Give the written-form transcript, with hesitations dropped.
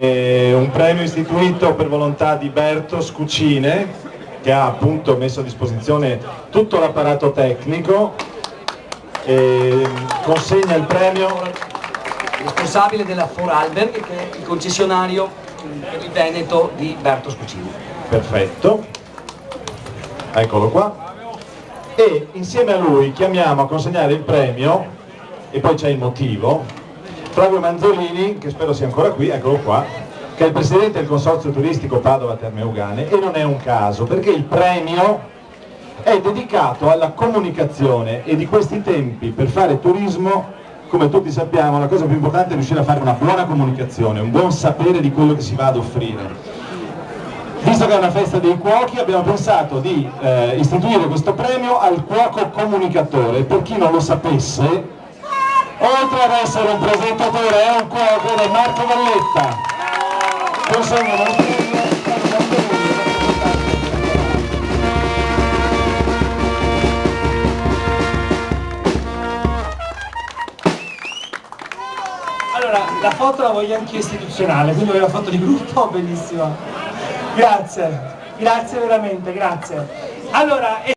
Un premio istituito per volontà di Bertos Cucine, che ha appunto messo a disposizione tutto l'apparato tecnico, e consegna il premio responsabile della Vorarlberg, che è il concessionario per il Veneto di Bertos Cucine. Perfetto, eccolo qua. E insieme a lui chiamiamo a consegnare il premio, e poi c'è il motivo, Flavio Manzolini, che spero sia ancora qui, eccolo qua, che è il presidente del consorzio turistico Padova Terme Euganee, e non è un caso, perché il premio è dedicato alla comunicazione, e di questi tempi per fare turismo, come tutti sappiamo, la cosa più importante è riuscire a fare una buona comunicazione, un buon sapere di quello che si va ad offrire. Visto che è una festa dei cuochi, abbiamo pensato di istituire questo premio al cuoco comunicatore. Per chi non lo sapesse, oltre ad essere un presentatore, è un cuoco, ed è Marco Valletta. Consegno il premio. Allora, la foto la voglio anche istituzionale, quindi voglio la foto di gruppo, bellissima. Grazie, grazie veramente, grazie. Allora,